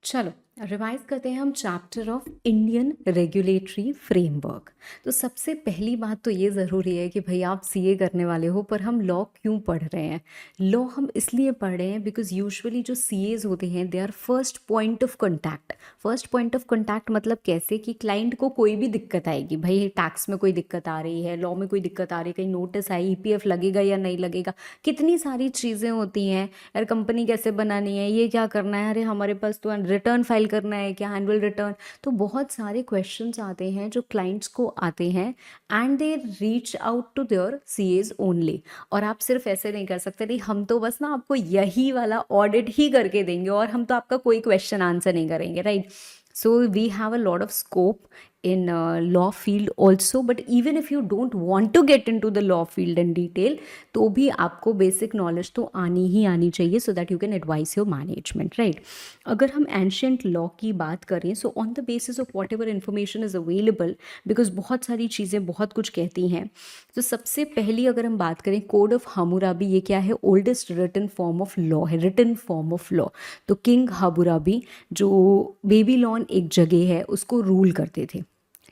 चलो रिवाइज करते हैं हम chapter of Indian regulatory framework. तो सबसे पहली बात तो ये ज़रूरी है कि भाई आप सीए करने वाले हो, पर हम लॉ क्यों पढ़ रहे हैं? लॉ हम इसलिए पढ़ रहे हैं बिकॉज यूजुअली जो सीएज होते हैं they are first point of contact. First point of contact मतलब कैसे कि क्लाइंट को कोई भी दिक्कत आएगी, भाई टैक्स में कोई दिक्कत आ रही है, लॉ में कोई दिक्कत आ रही है, कहीं नोटिस आई, ईपीएफ लगेगा या नहीं लगेगा, कितनी सारी चीज़ें होती हैं यार, कंपनी कैसे बनानी है, ये क्या करना है, अरे हमारे पास तो रिटर्न फाइल करना है क्या, एनुअल रिटर्न। तो बहुत सारे क्वेश्चंस आते हैं जो क्लाइंट्स को आते हैं and they reach out to their CAs only. और आप सिर्फ ऐसे नहीं कर सकते, नहीं हम तो बस ना आपको यही वाला ऑडिट ही करके देंगे और हम तो आपका कोई क्वेश्चन आंसर नहीं करेंगे, right? So we have a lot of scope in law field also, but even if you don't want to get into the law field in detail, तो भी आपको basic knowledge तो आनी ही आनी चाहिए so that you can advise your management, right? अगर हम ancient law की बात करें, so on the basis of whatever information is available, because बहुत सारी चीज़ें बहुत कुछ कहती हैं, तो सबसे पहली अगर हम बात करें कोड ऑफ हम्मुराबी, ये क्या है? Oldest written form of law है, रिटन फॉर्म ऑफ लॉ। तो किंग हम्मुराबी जो बेबीलोन एक जगह है उसको रूल करते थे,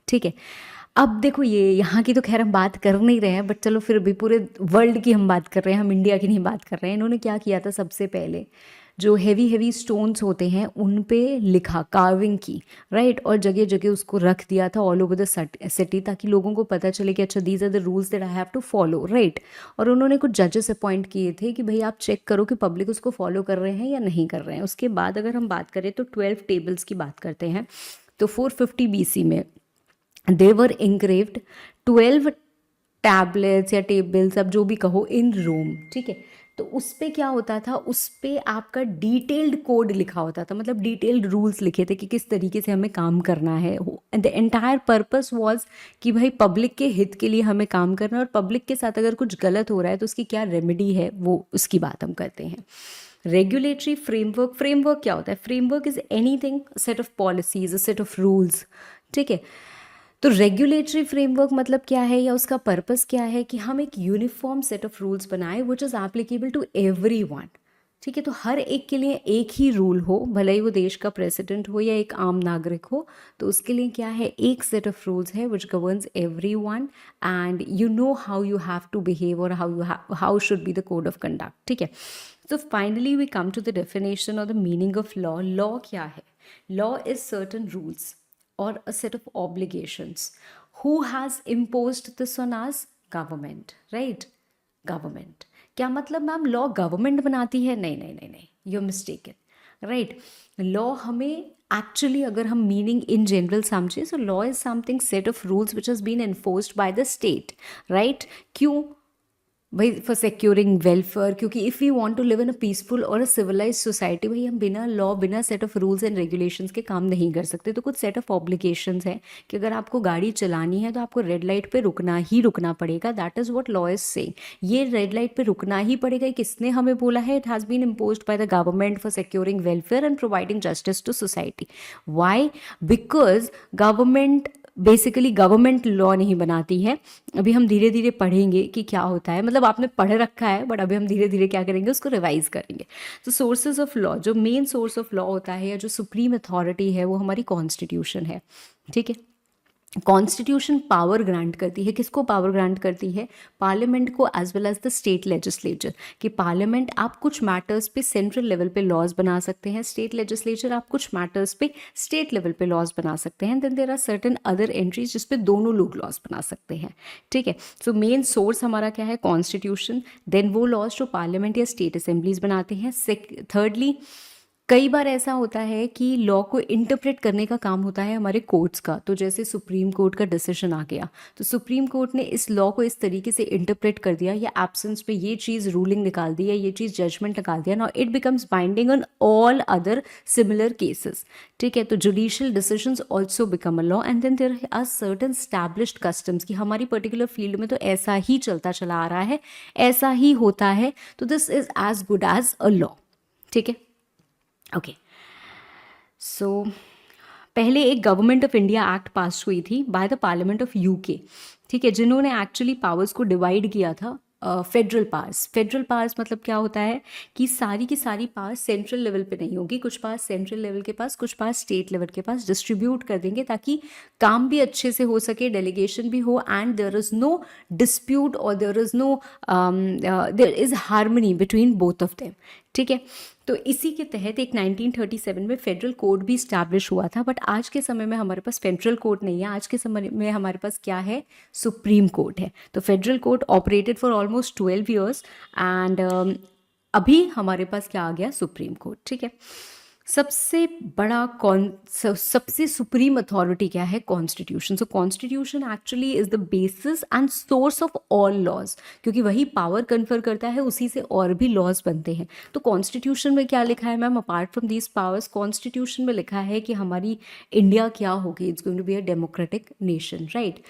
ठीक है? अब देखो ये यहाँ की तो खैर हम बात कर नहीं रहे हैं, बट चलो फिर भी पूरे वर्ल्ड की हम बात कर रहे हैं, हम इंडिया की नहीं बात कर रहे हैं। इन्होंने क्या किया था? सबसे पहले जो हैवी स्टोन्स होते हैं उन पे लिखा, कार्विंग की, राइट? और जगह जगह उसको रख दिया था ऑल ओवर द सिटी, ताकि लोगों को पता चले कि अच्छा these are the rules that I have to follow, right? और उन्होंने कुछ जजेस अपॉइंट किए थे कि भाई आप चेक करो कि पब्लिक उसको फॉलो कर रहे हैं या नहीं कर रहे हैं। उसके बाद अगर हम बात करें तो 12 टेबल्स की बात करते हैं। तो 450 BC में दे वर इंग्रेव्ड 12 टैबलेट्स या टेबल्स, अब जो भी कहो, इन रोम, ठीक है? तो उस पे क्या होता था? उस पे आपका डिटेल्ड कोड लिखा होता था, मतलब डिटेल्ड रूल्स लिखे थे कि किस तरीके से हमें काम करना है। द एंटायर पर्पस वाज कि भाई पब्लिक के हित के लिए हमें काम करना है, और पब्लिक के साथ अगर कुछ गलत हो रहा है तो उसकी क्या रेमेडी है, वो उसकी बात हम करते हैं। रेगुलेटरी फ्रेमवर्क, फ्रेमवर्क क्या होता है? Framework is anything, set of policies, a set of rules, ठीक है? तो रेगुलेटरी फ्रेमवर्क मतलब क्या है, या उसका पर्पस क्या है? कि हम एक यूनिफॉर्म सेट ऑफ रूल्स बनाए which is applicable to everyone, ठीक है? तो हर एक के लिए एक ही रूल हो, भले ही वो देश का प्रेसिडेंट हो या एक आम नागरिक हो, तो उसके लिए क्या है? एक सेट ऑफ रूल्स है which governs everyone, and you know how you have to behave और how should be the code of conduct, ठीक है? तो finally we come to the definition और the meaning of law. Law क्या है? Law is certain rules or a set of obligations. Who has imposed this on us? Government, right? Government. क्या मतलब ma'am law government बनाती है? नहीं नहीं नहीं नहीं, यू मिस्टेकन, राइट? लॉ हमें एक्चुअली, अगर हम मीनिंग इन जनरल समझे, so law is something set of rules which has been enforced by the state, right? क्यों भाई? फॉर सिक्योरिंग वेलफेयर, क्योंकि if we want to live in a peaceful और a civilize society, भाई हम बिना law, बिना set of rules and regulations के काम नहीं कर सकते। तो कुछ सेट ऑफ ऑब्लिगेशंस हैं कि अगर आपको गाड़ी चलानी है तो आपको रेड लाइट पे रुकना ही रुकना पड़ेगा। That is what law is saying. ये रेड लाइट पे रुकना ही पड़ेगा, किसने हमें बोला है? It has been imposed by the government for securing welfare and providing justice to society. Why? Because government basically government law नहीं बनाती है। अभी हम धीरे धीरे पढ़ेंगे कि क्या होता है, मतलब आपने पढ़ रखा है बट अभी हम धीरे धीरे क्या करेंगे, उसको रिवाइज करेंगे। तो सोर्सेज ऑफ लॉ, जो मेन सोर्स ऑफ लॉ होता है या जो सुप्रीम अथॉरिटी है, वो हमारी कॉन्स्टिट्यूशन है, ठीक है? कॉन्स्टिट्यूशन पावर ग्रांट करती है, किसको पावर ग्रांट करती है? पार्लियामेंट को as well as the state legislature. कि पार्लियामेंट आप कुछ मैटर्स पे सेंट्रल लेवल पे लॉज बना सकते हैं, स्टेट लेजिस्लेचर आप कुछ मैटर्स पे स्टेट लेवल पे लॉज बना सकते हैं। Then there are certain other entries जिस पे दोनों लोग लॉज बना सकते हैं, ठीक है? सो मेन सोर्स हमारा क्या है? कॉन्स्टिट्यूशन। देन वो लॉज जो पार्लियामेंट या स्टेट असेंबलीज बनाते हैं। थर्डली, कई बार ऐसा होता है कि लॉ को इंटरप्रेट करने का काम होता है हमारे कोर्ट्स का। तो जैसे सुप्रीम कोर्ट का डिसीजन आ गया, तो सुप्रीम कोर्ट ने इस लॉ को इस तरीके से इंटरप्रेट कर दिया, या एब्सेंस पे ये चीज़ रूलिंग निकाल दी, या ये चीज़ जजमेंट निकाल दिया, now it becomes binding on all other similar cases, ठीक है? तो judicial decisions also become a law, and then there are certain established customs कि हमारी पर्टिकुलर फील्ड में तो ऐसा ही चलता चला आ रहा है, ऐसा ही होता है, तो this is as good as a law, ठीक है? ओके, सो पहले एक government of India act pass हुई थी by the parliament of UK, ठीक है? जिन्होंने एक्चुअली पावर्स को डिवाइड किया था फेडरल पावर्स मतलब क्या होता है कि सारी की सारी पावर्स सेंट्रल लेवल पे नहीं होगी, कुछ पावर्स सेंट्रल लेवल के पास, कुछ पावर्स स्टेट लेवल के पास डिस्ट्रीब्यूट कर देंगे ताकि काम भी अच्छे से हो सके, डेलीगेशन भी हो, and there is no dispute और there is harmony between both of them. ठीक है, तो इसी के तहत एक 1937 में फेडरल कोड भी इस्टेब्लिश हुआ था। बट आज के समय में हमारे पास फेडरल कोड नहीं है, आज के समय में हमारे पास क्या है, सुप्रीम कोर्ट है। तो federal court operated for almost 12 years and अभी हमारे पास क्या आ गया, सुप्रीम कोर्ट। ठीक है, सबसे बड़ा सबसे सुप्रीम अथॉरिटी क्या है, constitution. So constitution actually is the basis and source of all laws, क्योंकि वही पावर कन्फर करता है, उसी से और भी लॉज बनते हैं। तो कॉन्स्टिट्यूशन में क्या लिखा है ma'am, apart from these powers, constitution में लिखा है कि हमारी इंडिया क्या होगी, it's going to be a democratic nation, right.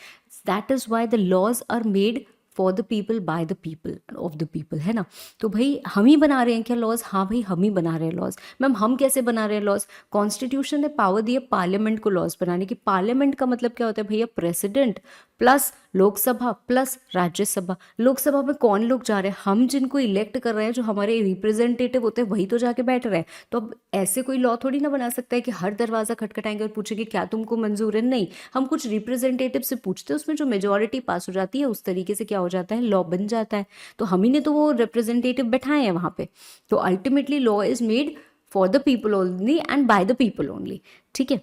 That is why the laws are made for the people by the people of the people, है ना। तो भाई हम ही बना रहे हैं क्या लॉज, हाँ भाई हम ही बना रहे हैं लॉज। मैम हम कैसे बना रहे हैं लॉज, कॉन्स्टिट्यूशन ने पावर दी है पार्लियामेंट को लॉज बनाने की। पार्लियामेंट का मतलब क्या होता है भैया, president plus Lok Sabha plus Rajya Sabha. Lok Sabha में कौन लोग जा रहे हैं, हम जिनको इलेक्ट कर रहे हैं, जो हमारे रिप्रेजेंटेटिव होते हैं वही तो जाके बैठ रहे हैं। तो अब ऐसे कोई लॉ थोड़ी ना बना सकता है कि हर दरवाजा खटखटाएंगे और पूछेंगे क्या तुमको मंजूर है, नहीं। हम कुछ रिप्रेजेंटेटिव से पूछते हैं, उसमें जो मेजोरिटी पास हो जाती है उस तरीके से क्या हो जाता है, लॉ बन जाता है। तो हम ही ने तो वो रिप्रेजेंटेटिव बैठाए हैं वहाँ पे। तो ultimately law is made for the people only and bye the people only. ठीक है,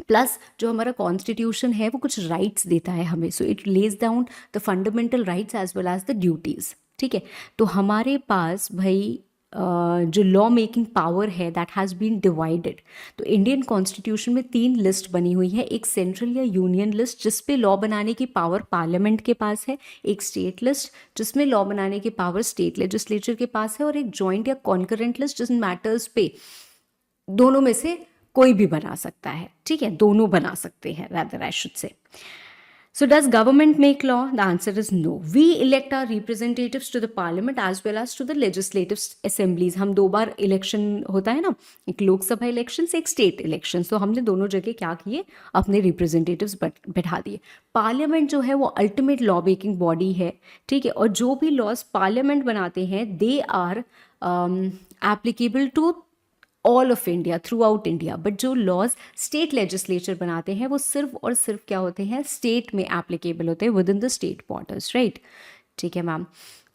प्लस जो हमारा कॉन्स्टिट्यूशन है वो कुछ राइट्स देता है हमें। So it lays down the fundamental rights as well as the duties. ठीक है, तो हमारे पास भाई जो लॉ मेकिंग पावर है दैट हैज़ बीन डिवाइडेड। तो इंडियन कॉन्स्टिट्यूशन में 3 लिस्ट बनी हुई है, एक सेंट्रल या यूनियन लिस्ट जिसपे लॉ बनाने की पावर पार्लियामेंट के पास है, एक स्टेट लिस्ट जिसमें लॉ बनाने की पावर स्टेट लेजिस्लेचर के पास है, और एक जॉइंट या कॉन्करेंट लिस्ट जिन मैटर्स पे दोनों में से कोई भी बना सकता है। ठीक है, दोनों बना सकते हैं, rather I should say. So does government make law? The answer is no. We elect our representatives to the parliament as well as to the legislative assemblies. हम 2 बार इलेक्शन होता है ना, एक लोकसभा इलेक्शन से एक स्टेट इलेक्शन। तो हमने दोनों जगह क्या किए, अपने रिप्रेजेंटेटिव्स बैठा दिए। पार्लियामेंट जो है वो अल्टीमेट लॉ मेकिंग बॉडी है। ठीक है, और जो भी लॉज पार्लियामेंट बनाते हैं they are applicable to all of India, throughout India. But जो लॉज स्टेट लेजिस्लेचर बनाते हैं वो सिर्फ और सिर्फ क्या होते हैं, स्टेट में एप्लीकेबल होते हैं, with in the state borders, right. ठीक है मैम,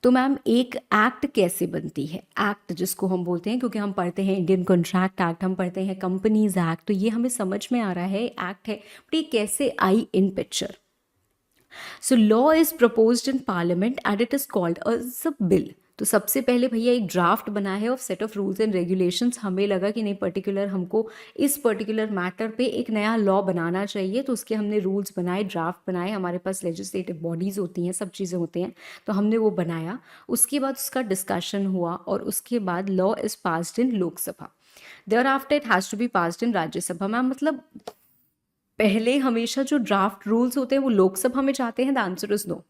तो मैम एक एक्ट कैसे बनती है, एक्ट जिसको हम बोलते हैं, क्योंकि हम पढ़ते हैं इंडियन कॉन्ट्रैक्ट एक्ट, हम पढ़ते हैं कंपनीज एक्ट, तो ये हमें समझ में आ रहा है एक्ट है, बट ये कैसे आई in picture. So law is proposed in parliament and it is called a bill. तो सबसे पहले भैया एक ड्राफ्ट बना है of set of rules and regulations. हमें लगा कि नहीं पर्टिकुलर हमको इस पर्टिकुलर मैटर पे एक नया लॉ बनाना चाहिए, तो उसके हमने रूल्स बनाए, ड्राफ्ट बनाए। हमारे पास लेजिस्लेटिव बॉडीज़ होती हैं, सब चीज़ें होती हैं, तो हमने वो बनाया। उसके बाद उसका डिस्कशन हुआ और उसके बाद law is passed in Lok Sabha. Thereafter it has to be passed in Rajya Sabha. Ma'am मतलब पहले हमेशा जो ड्राफ्ट रूल्स होते हैं वो लोकसभा में जाते हैं, the answer is no.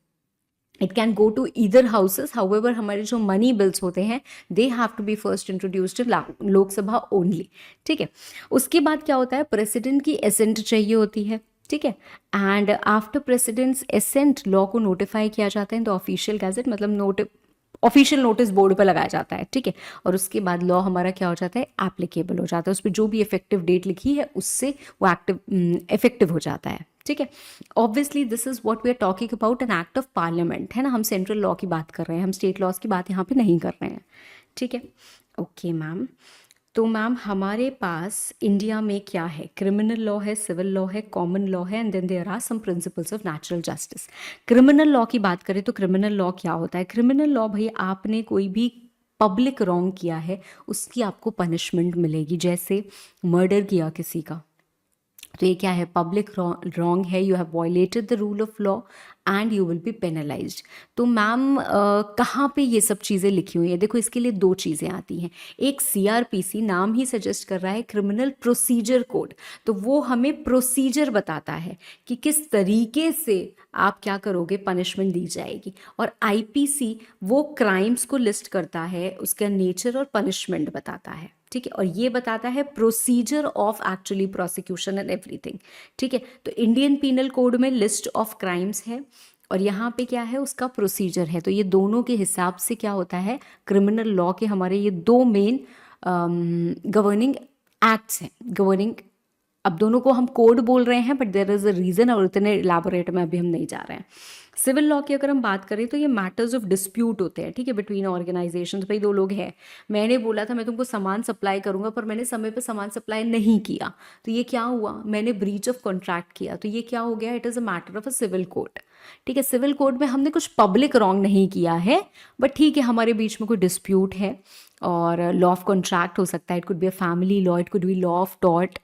It can go to either houses, however हमारे जो मनी बिल्स होते हैं they have to be first introduced in Lok Sabha only. ठीक है, उसके बाद क्या होता है, प्रेसिडेंट की एसेंट चाहिए होती है। ठीक है, and after president's assent law को नोटिफाई किया जाता है इन द ऑफिशियल गैजेट, मतलब ऑफिशियल नोटिस बोर्ड पर लगाया जाता है। ठीक है, और उसके बाद लॉ हमारा क्या हो जाता है, एप्लीकेबल हो जाता है। उस पर जो भी इफेक्टिव डेट लिखी है उससे वो इफेक्टिव हो जाता है। ठीक है, obviously this is what we are talking about an act of parliament, है ना। हम सेंट्रल लॉ की बात कर रहे हैं, हम स्टेट लॉज की बात यहाँ पे नहीं कर रहे हैं। ठीक है, ओके मैम। तो मैम हमारे पास इंडिया में क्या है, क्रिमिनल लॉ है, सिविल लॉ है, कॉमन लॉ है, and then there are some principles of natural justice. Criminal law की बात करें तो क्रिमिनल लॉ क्या होता है, क्रिमिनल लॉ भाई आपने कोई भी पब्लिक रॉन्ग किया है उसकी आपको पनिशमेंट मिलेगी। जैसे मर्डर किया किसी का, तो ये क्या है, पब्लिक रॉन्ग है, you have violated the rule of law and you will be penalised. तो मैम कहाँ पे ये सब चीज़ें लिखी हुई हैं, देखो इसके लिए 2 चीज़ें आती हैं। एक CRPC, नाम ही सजेस्ट कर रहा है क्रिमिनल प्रोसीजर कोड, तो वो हमें प्रोसीजर बताता है कि किस तरीके से आप क्या करोगे, पनिशमेंट दी जाएगी। और IPC वो क्राइम्स को लिस्ट करता है, उसका नेचर और पनिशमेंट बताता है। ठीक है, और ये बताता है procedure of actually prosecution and everything. ठीक है, तो इंडियन पीनल कोड में लिस्ट ऑफ क्राइम्स है और यहाँ पे क्या है, उसका प्रोसीजर है। तो ये दोनों के हिसाब से क्या होता है, क्रिमिनल लॉ के हमारे ये दो मेन गवर्निंग एक्ट्स हैं, गवर्निंग। अब दोनों को हम कोड बोल रहे हैं, but there is a reason, और उतने इलाबोरेट में अभी हम नहीं जा रहे हैं। सिविल लॉ की अगर हम बात करें तो ये मैटर्स ऑफ डिस्प्यूट होते हैं, ठीक है, बिटवीन ऑर्गेनाइजेशंस। भाई दो लोग हैं, मैंने बोला था मैं तुमको सामान सप्लाई करूंगा, पर मैंने समय पे सामान सप्लाई नहीं किया, तो ये क्या हुआ, मैंने ब्रीच ऑफ कॉन्ट्रैक्ट किया, तो ये क्या हो गया, it is a matter of a civil court. ठीक है, सिविल कोर्ट में हमने कुछ पब्लिक रॉन्ग नहीं किया है, बट ठीक है हमारे बीच में कोई डिस्प्यूट है, और लॉ ऑफ कॉन्ट्रैक्ट हो सकता है, it could be a family law, it could be law of tort,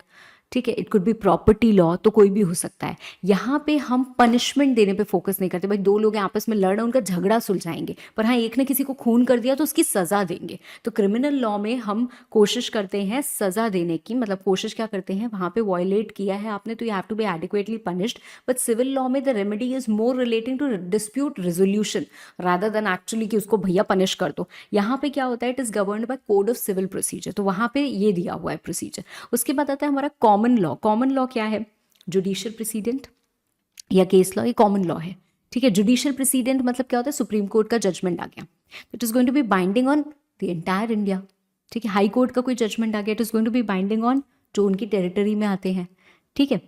ठीक है, it could be property law, तो कोई भी हो सकता है। यहाँ पे हम पनिशमेंट देने पे फोकस नहीं करते, भाई दो लोग आपस में लड़ रहे हैं, उनका झगड़ा सुलझाएंगे, पर हाँ एक ने किसी को खून कर दिया तो उसकी सज़ा देंगे। तो क्रिमिनल लॉ में हम कोशिश करते हैं सज़ा देने की, मतलब कोशिश क्या करते हैं, वहाँ पे वायलेट किया है आपने तो you have to be adequately punished. But civil law में the remedy is more relating to dispute resolution rather than actually कि उसको भैया पनिश कर दो। यहाँ पे क्या होता है, it is governed by code of civil procedure, तो वहाँ पे ये दिया हुआ है प्रोसीजर। उसके बाद आता है हमारा कॉमन लॉ। कॉमन लॉ क्या है, जुडिशियल प्रेसिडेंट या केस लॉ, ये कॉमन लॉ है। ठीक है, जुडिशियल प्रेसिडेंट मतलब क्या होता है, सुप्रीम कोर्ट का जजमेंट आ गया, it is going to be binding on the entire India. ठीक है, हाई कोर्ट का कोई जजमेंट आ गया, it is going to be binding on जो उनकी टेरिटरी में आते हैं। ठीक है,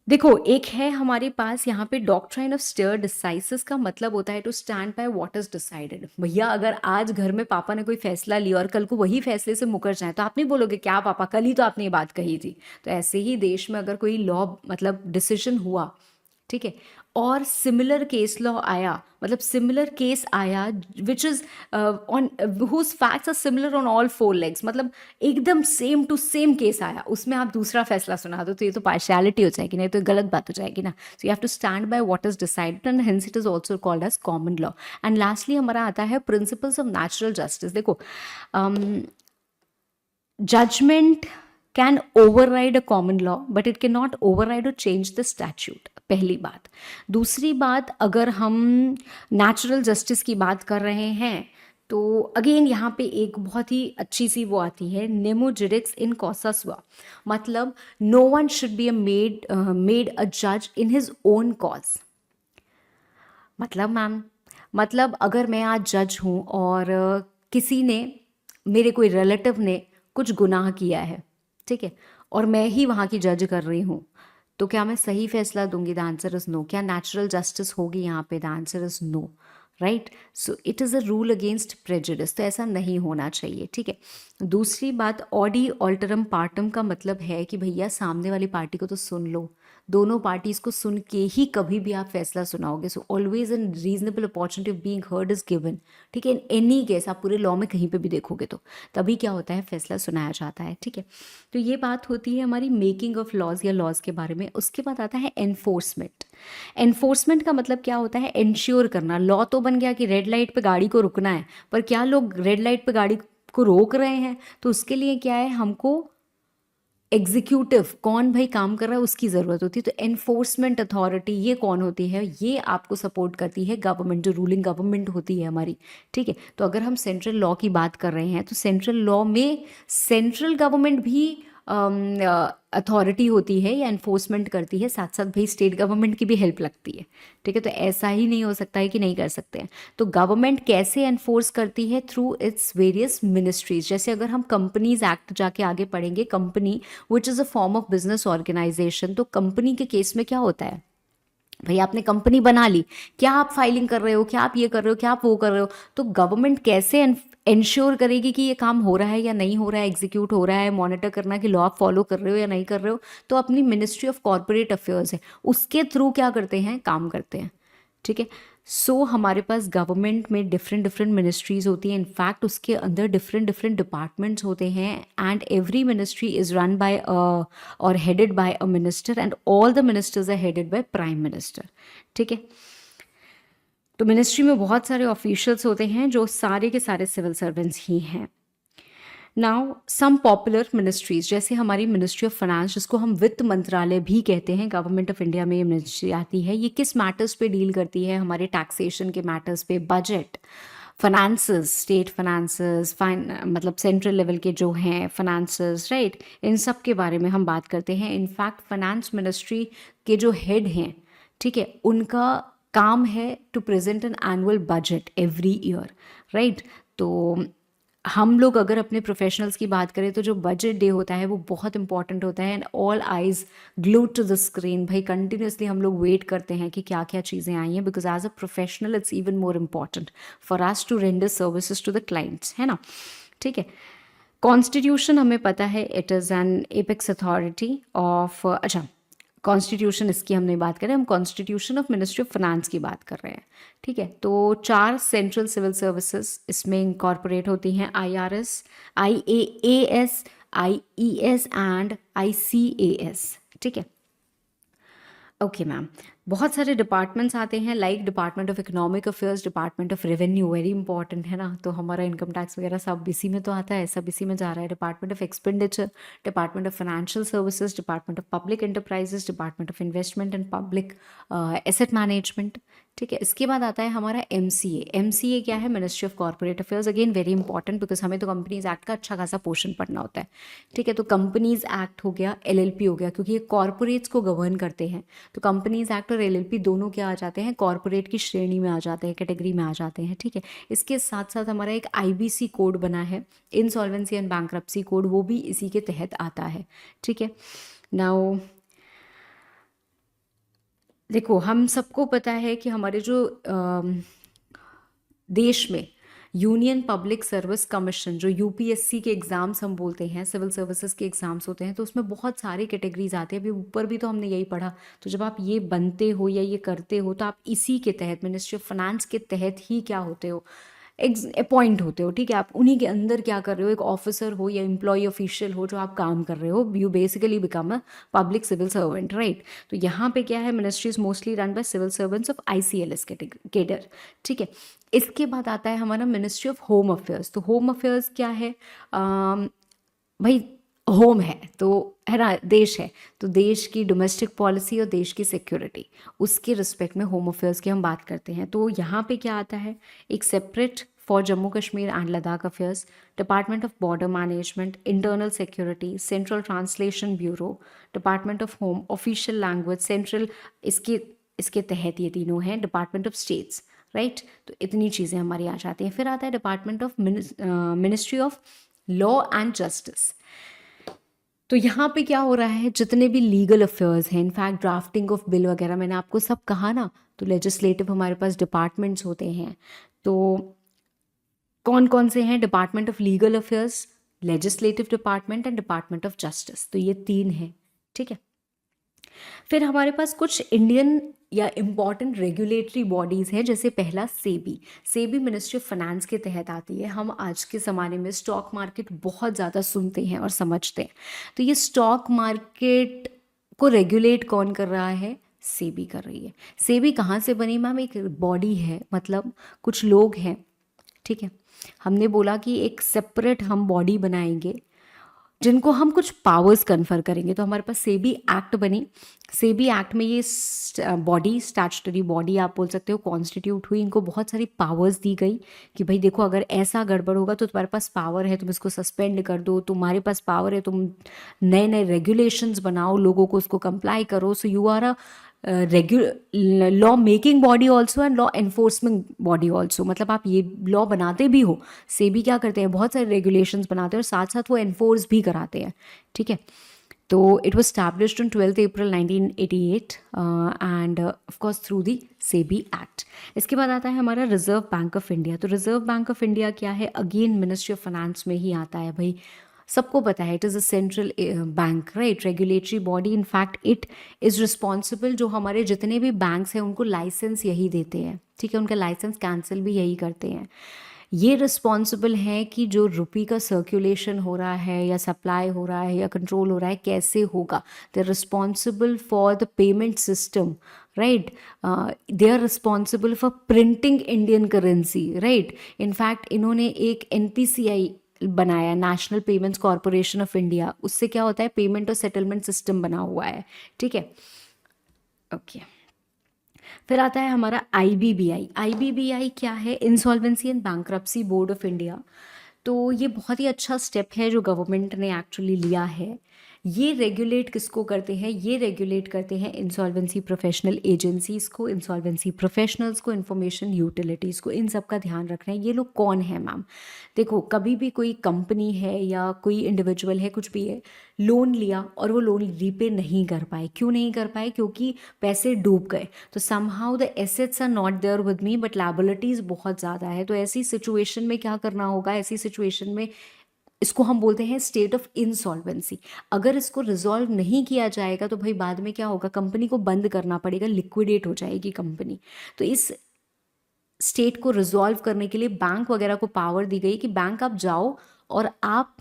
देखो एक है हमारे पास यहाँ पे डॉक्ट्राइन ऑफ स्टेयर डिसाइसिस, का मतलब होता है to stand by what is decided. भैया अगर आज घर में पापा ने कोई फैसला लिया और कल को वही फैसले से मुकर जाए तो आप नहीं बोलोगे क्या पापा कल ही तो आपने ये बात कही थी। तो ऐसे ही देश में अगर कोई लॉ मतलब डिसीजन हुआ, ठीक है, और सिमिलर केस लॉ आया, मतलब सिमिलर केस आया which is on whose facts are similar on all four legs, मतलब एकदम सेम टू सेम केस आया, उसमें आप दूसरा फैसला सुना दो तो ये तो पार्शियलिटी हो जाएगी, नहीं तो गलत बात हो जाएगी ना। So you have to stand by what is decided and hence it is also called as common law. And lastly हमारा आता है प्रिंसिपल्स ऑफ नेचुरल जस्टिस। देखो judgment can override a common law but it can not override और change the statute, पहली बात। दूसरी बात, अगर हम नेचुरल जस्टिस की बात कर रहे हैं तो अगेन यहाँ पे एक बहुत ही अच्छी सी वो आती है, नेमो जुडिक्स इन कॉसा सुआ, मतलब no one should be made a जज इन हिज ओन कॉज। मतलब मैम, मतलब अगर मैं आज जज हूँ और किसी ने, मेरे कोई रिलेटिव ने कुछ गुनाह किया है, ठीक है, और मैं ही वहाँ की जज कर रही हूँ, तो क्या मैं सही फैसला दूंगी? The answer is no. क्या नेचुरल जस्टिस होगी यहाँ पे? The answer is no, right. So it is a rule against prejudice, तो ऐसा नहीं होना चाहिए। ठीक है, दूसरी बात, ऑडी ऑल्टरम पार्टम का मतलब है कि भैया सामने वाली पार्टी को तो सुन लो, दोनों पार्टीज को सुन के ही कभी भी आप फैसला सुनाओगे। So always an reasonable opportunity of being heard is given. ठीक है, इन एनी केस आप पूरे लॉ में कहीं पे भी देखोगे तो तभी क्या होता है, फैसला सुनाया जाता है। ठीक है, तो ये बात होती है हमारी मेकिंग ऑफ लॉज या लॉज के बारे में। उसके बाद आता है एनफोर्समेंट। एनफोर्समेंट का मतलब क्या होता है, इंश्योर करना। लॉ तो बन गया कि रेड लाइट पे गाड़ी को रुकना है, पर क्या लोग रेड लाइट पे गाड़ी को रोक रहे हैं? तो उसके लिए क्या है, हमको एग्जीक्यूटिव कौन भाई काम कर रहा है उसकी ज़रूरत होती है। तो एनफोर्समेंट अथॉरिटी ये कौन होती है? ये आपको सपोर्ट करती है गवर्नमेंट, जो रूलिंग गवर्नमेंट होती है हमारी। ठीक है, तो अगर हम सेंट्रल लॉ की बात कर रहे हैं तो सेंट्रल लॉ में सेंट्रल गवर्नमेंट भी अथॉरिटी होती है या एनफोर्समेंट करती है, साथ साथ भाई स्टेट गवर्नमेंट की भी हेल्प लगती है। ठीक है, तो ऐसा ही नहीं हो सकता है कि नहीं कर सकते हैं। तो गवर्नमेंट कैसे एनफोर्स करती है? Through its various ministries. जैसे अगर हम कंपनीज एक्ट जाके आगे पढ़ेंगे, company which is a form of business organization, तो कंपनी के केस में क्या होता है, भाई आपने कंपनी बना ली, क्या आप फाइलिंग कर रहे हो, क्या आप ये कर रहे हो, क्या आप वो कर रहे हो, तो गवर्नमेंट कैसे इंश्योर करेगी कि ये काम हो रहा है या नहीं हो रहा है, एग्जीक्यूट हो रहा है, मॉनिटर करना कि लॉ आप फॉलो कर रहे हो या नहीं कर रहे हो। तो अपनी मिनिस्ट्री ऑफ कॉर्पोरेट अफेयर्स है, उसके थ्रू क्या करते हैं, काम करते हैं। ठीक है, सो हमारे पास गवर्नमेंट में डिफरेंट डिफरेंट मिनिस्ट्रीज होती हैं, इनफैक्ट उसके अंदर डिफरेंट डिफरेंट डिपार्टमेंट्स होते हैं, and every ministry is run by और headed by a minister, and all the ministers are headed by prime minister. ठीक है, तो मिनिस्ट्री में बहुत सारे ऑफिशियल्स होते हैं जो सारे के सारे सिविल सर्वेंट्स ही हैं। नाउ सम पॉपुलर मिनिस्ट्रीज, जैसे हमारी मिनिस्ट्री ऑफ फाइनेंस, जिसको हम वित्त मंत्रालय भी कहते हैं, गवर्नमेंट ऑफ इंडिया में ये मिनिस्ट्री आती है। ये किस मैटर्स पे डील करती है? हमारे टैक्सेशन के मैटर्स पे, बजट, फाइनेंसेस, स्टेट फाइनेंसेस, मतलब सेंट्रल लेवल के जो हैं फाइनेंसेस, राइट, इन सब के बारे में हम बात करते हैं। इनफैक्ट फाइनेंस मिनिस्ट्री के जो हेड हैं, ठीक है, उनका काम है to present an annual budget every year, right. तो हम लोग अगर अपने प्रोफेशनल्स की बात करें तो जो बजट डे होता है वो बहुत इंपॉर्टेंट होता है, and all eyes glued to the screen. भाई कंटिन्यूसली हम लोग वेट करते हैं कि क्या क्या चीज़ें आई हैं, because as a professional it's even more important for us to render services to the clients, है ना। ठीक है, कॉन्स्टिट्यूशन हमें पता है it is an apex authority of, अच्छा कॉन्स्टिट्यूशन इसकी हमने बात करें, हम constitution of ministry of finance की बात कर रहे हैं। ठीक है, तो 4 सेंट्रल सिविल सर्विसेज इसमें इंकॉर्पोरेट होती हैं, IRS, IAAS, IES and ICAS। ठीक है, ओके मैम। बहुत सारे डिपार्टमेंट्स आते हैं, like department of economic affairs, department of revenue, very important है ना, तो हमारा इनकम टैक्स वगैरह सब इसी में तो आता है, सब इसी में जा रहा है। Department of expenditure, department of financial services, department of public enterprises, department of investment and public asset management. ठीक है, इसके बाद आता है हमारा MCA। MCA क्या है? Ministry of corporate affairs, again very important because हमें तो कंपनीज एक्ट का अच्छा खासा पोर्शन पढ़ना होता है। ठीक है, तो कंपनीज एक्ट हो गया, LLP हो गया, क्योंकि ये कॉर्पोरेट्स को गवर्न करते हैं, तो कंपनीज एक्ट और LLP दोनों क्या आ जाते हैं, कॉर्पोरेट की श्रेणी में आ जाते हैं, कैटेगरी में आ जाते हैं। ठीक है, इसके साथ साथ हमारा एक IBC कोड बना है, इंसॉल्वेंसी एंड बैंक्रप्सी कोड, वो भी इसी के तहत आता है। ठीक है, नाउ देखो हम सबको पता है कि हमारे जो देश में यूनियन पब्लिक सर्विस कमीशन, जो UPSC के एग्ज़ाम्स हम बोलते हैं, सिविल सर्विसेज के एग्ज़ाम्स होते हैं, तो उसमें बहुत सारी कैटेगरीज आती है। अभी ऊपर भी तो हमने यही पढ़ा, तो जब आप ये बनते हो या ये करते हो तो आप इसी के तहत, मिनिस्ट्री ऑफ फाइनेंस के तहत ही क्या होते हो, अपॉइंट होते हो। ठीक है, आप उन्हीं के अंदर क्या कर रहे हो, एक ऑफिसर हो या एम्प्लॉय ऑफिशियल हो, जो आप काम कर रहे हो, you basically become a public civil servant, right. तो यहाँ पे क्या है, ministry is mostly run by civil servants of ICLS cadre. ठीक है, इसके बाद आता है हमारा मिनिस्ट्री ऑफ होम अफेयर्स। तो होम अफेयर्स क्या है, भाई होम है तो, है ना, देश है तो देश की डोमेस्टिक पॉलिसी और देश की सिक्योरिटी, उसके रिस्पेक्ट में होम अफेयर्स की हम बात करते हैं। तो यहाँ पे क्या आता है, एक separate for Jammu Kashmir and Ladakh affairs, department of border management, internal security, central translation bureau, department of home, official language central, इसके तहत ये तीनों हैं, डिपार्टमेंट ऑफ स्टेट्स, राइट। तो इतनी चीज़ें हमारी आ जाती हैं। फिर आता है department of ministry of law and justice. तो यहाँ पे क्या हो रहा है, जितने भी लीगल अफेयर्स हैं, इनफैक्ट ड्राफ्टिंग ऑफ बिल वगैरह, मैंने आपको सब कहा ना, तो लेजिस्लेटिव हमारे पास डिपार्टमेंट्स होते हैं। तो कौन कौन से हैं, department of legal affairs, legislative department and department of justice, तो ये 3 हैं। ठीक है, फिर हमारे पास कुछ इंडियन या इम्पॉर्टेंट रेगुलेटरी बॉडीज़ हैं, जैसे पहला SEBI. SEBI ministry of finance के तहत आती है। हम आज के ज़माने में स्टॉक मार्केट बहुत ज़्यादा सुनते हैं और समझते हैं, तो ये स्टॉक मार्केट को रेगुलेट कौन कर रहा है, सेबी कर रही है। सेबी कहाँ से बनी मैम, एक बॉडी है, मतलब कुछ लोग हैं। ठीक है, हमने बोला कि एक सेपरेट हम बॉडी बनाएंगे जिनको हम कुछ पावर्स कन्फर करेंगे, तो हमारे पास सेबी एक्ट बनी। सेबी एक्ट में ये बॉडी, स्टैट्यूटरी बॉडी आप बोल सकते हो, कॉन्स्टिट्यूट हुई। इनको बहुत सारी पावर्स दी गई कि भाई देखो, अगर ऐसा गड़बड़ होगा तो तुम्हारे पास पावर है, तुम इसको सस्पेंड कर दो, तुम्हारे पास पावर है, तुम नए नए रेगुलेशंस बनाओ, लोगों को उसको कंप्लाई करो। So you are a law making body also and law enforcement body also, मतलब आप ये लॉ बनाते भी हो, सेबी क्या करते हैं, बहुत सारे रेगुलेशंस बनाते हैं और साथ साथ वो एनफोर्स भी कराते हैं। ठीक है, तो it was established on 12 April 1988 end of course through the SEBI act. इसके बाद आता है हमारा रिजर्व बैंक ऑफ इंडिया। तो रिजर्व बैंक ऑफ इंडिया क्या है, अगेन मिनिस्ट्री ऑफ फाइनेंस में ही आता है। भाई सबको पता है, it is a central bank, right, regulatory body. In fact it is responsible, जो हमारे जितने भी बैंक्स हैं उनको लाइसेंस यही देते हैं। ठीक है, उनका लाइसेंस कैंसिल भी यही करते हैं। ये रिस्पॉन्सिबल हैं कि जो रुपी का सर्कुलेशन हो रहा है या सप्लाई हो रहा है या कंट्रोल हो रहा है, कैसे होगा। They are responsible for the payment system, right. They are responsible for printing Indian currency, right. In fact इन्होंने एक NPCI बनाया, national payments corporation of India. उससे क्या होता है, पेमेंट और सेटलमेंट सिस्टम बना हुआ है। ठीक है, ओके। फिर आता है हमारा IBBI। IBBI क्या है, insolvency and bankruptcy board of India. तो ये बहुत ही अच्छा स्टेप है जो गवर्नमेंट ने एक्चुअली लिया है। ये रेगुलेट किसको करते हैं? ये रेगुलेट करते हैं इंसॉल्वेंसी प्रोफेशनल एजेंसीज़ को, इंसॉल्वेंसी प्रोफेशनल्स को, इंफॉर्मेशन यूटिलिटीज़ को। इन सब का ध्यान रखना है। ये लोग कौन है मैम? देखो, कभी भी कोई कंपनी है या कोई इंडिविजुअल है, कुछ भी है, लोन लिया और वो लोन रीपे नहीं कर पाए। क्यों नहीं कर पाए? क्योंकि पैसे डूब गए। तो somehow the assets are not there with me but liabilities बहुत ज़्यादा है। तो ऐसी सिचुएशन में क्या करना होगा? ऐसी सिचुएशन में इसको हम बोलते हैं स्टेट ऑफ इंसॉल्वेंसी। अगर इसको रिजॉल्व नहीं किया जाएगा तो भाई बाद में क्या होगा? कंपनी को बंद करना पड़ेगा, लिक्विडेट हो जाएगी कंपनी। तो इस स्टेट को रिजॉल्व करने के लिए बैंक वगैरह को पावर दी गई कि बैंक आप जाओ और आप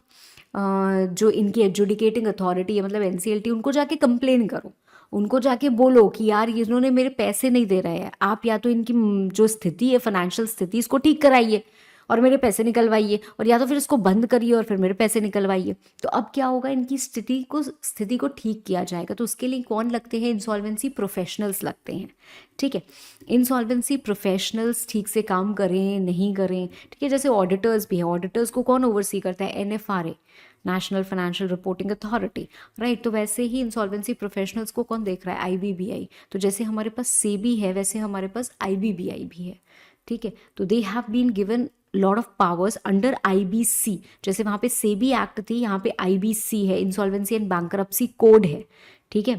जो इनकी एडजुडिकेटिंग अथॉरिटी है, मतलब एनसीएलटी, उनको जाके कंप्लेन करो, उनको जाके बोलो कि यार इन्होंने मेरे पैसे नहीं दे रहे हैं, आप या तो इनकी जो स्थिति है, फाइनेंशियल स्थिति, इसको ठीक कराइए और मेरे पैसे निकलवाइए, और या तो फिर इसको बंद करिए और फिर मेरे पैसे निकलवाइए। तो अब क्या होगा? इनकी स्थिति को ठीक किया जाएगा। तो उसके लिए कौन लगते हैं? इंसॉल्वेंसी प्रोफेशनल्स लगते हैं। ठीक है, इंसॉल्वेंसी प्रोफेशनल्स ठीक से काम करें नहीं करें, ठीक है। जैसे ऑडिटर्स भी है, ऑडिटर्स को कौन ओवरसी करता है? NFRA, national financial reporting authority, right. तो वैसे ही इंसॉल्वेंसी प्रोफेशनल्स को कौन देख रहा है? आईबीबीआई। तो जैसे हमारे पास सेबी है वैसे हमारे पास आईबीबीआई भी है। ठीक है, तो they have been given lot of powers under IBC. जैसे वहाँ पे सेबी एक्ट थी, यहाँ पे आईबीसी है, इंसॉल्वेंसी एंड बैंकरप्सी कोड है। ठीक है,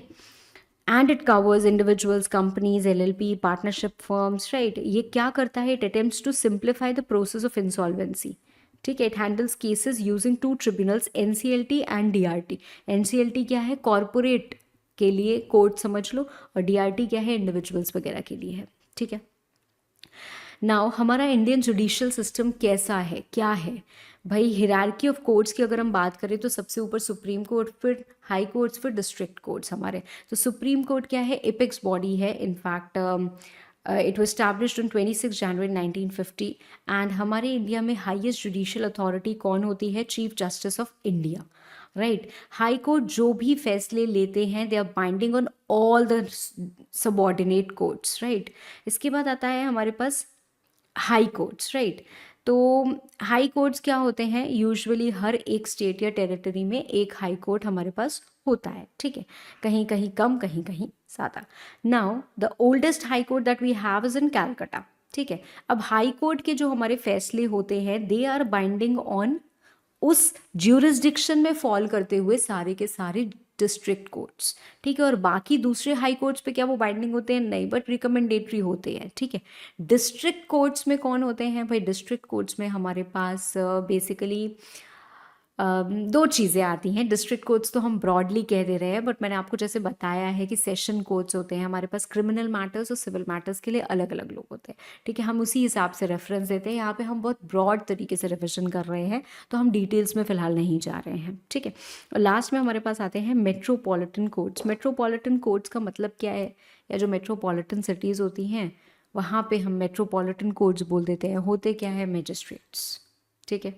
and it covers individuals, companies, LLP, partnership firms, right. ये क्या करता है? It attempts to simplify the process of insolvency. ठीक है, it handles cases using two tribunals, NCLT and DRT. NCLT क्या है? कॉरपोरेट के लिए कोर्ट समझ लो, और डीआरटी क्या है? इंडिविजुअल्स वगैरह के लिए है। ठीक है, नाउ हमारा इंडियन जुडिशियल सिस्टम कैसा है, क्या है भाई? हिरार्की ऑफ कोर्ट्स की अगर हम बात करें तो सबसे ऊपर सुप्रीम कोर्ट, फिर हाई कोर्ट्स, फिर डिस्ट्रिक्ट कोर्ट्स हमारे। तो सुप्रीम कोर्ट क्या है? एपेक्स बॉडी है। In fact it was established on 26 January 1950। And हमारे इंडिया में हाईएस्ट जुडिशियल अथॉरिटी कौन होती है? Chief justice of India, right. High court जो भी फैसले लेते हैं they are binding on all the subordinate courts, right. इसके बाद आता है हमारे पास हाई कोर्ट्स, राइट। तो हाई कोर्ट्स क्या होते हैं? यूजुअली हर एक स्टेट या टेरिटरी में एक हाई कोर्ट हमारे पास होता है। ठीक है, कहीं कहीं कम, कहीं कहीं ज़्यादा। Now the oldest high court that we have is in Calcutta. ठीक है, अब हाई कोर्ट के जो हमारे फैसले होते हैं दे आर बाइंडिंग ऑन उस ज्यूरिसडिक्शन में फॉल करते हुए सारे के सारे डिस्ट्रिक्ट कोर्ट्स। ठीक है, और बाकी दूसरे हाई कोर्ट्स पे क्या वो बाइंडिंग होते हैं? नहीं, बट रिकमेंडेटरी होते हैं। ठीक है, डिस्ट्रिक्ट कोर्ट्स में कौन होते हैं भाई? डिस्ट्रिक्ट कोर्ट्स में हमारे पास बेसिकली दो चीज़ें आती हैं। डिस्ट्रिक्ट कोर्ट्स तो हम ब्रॉडली कह दे रहे हैं, बट मैंने आपको जैसे बताया है कि सेशन कोर्ट्स होते हैं हमारे पास। क्रिमिनल मैटर्स और सिविल मैटर्स के लिए अलग अलग लोग होते हैं। ठीक है, हम उसी हिसाब से रेफरेंस देते हैं। यहाँ पे हम बहुत ब्रॉड तरीके से रिविजन कर रहे हैं, तो हम डिटेल्स में फ़िलहाल नहीं जा रहे हैं। ठीक है, और लास्ट में हमारे पास आते हैं मेट्रोपॉलिटन कोर्ट्स। मेट्रोपॉलिटन कोर्ट्स का मतलब क्या है? या जो मेट्रोपॉलिटन सिटीज़ होती हैं वहाँ पे हम मेट्रोपॉलिटन कोर्ट्स बोल देते हैं। होते क्या है? मजिस्ट्रेट्स। ठीक है,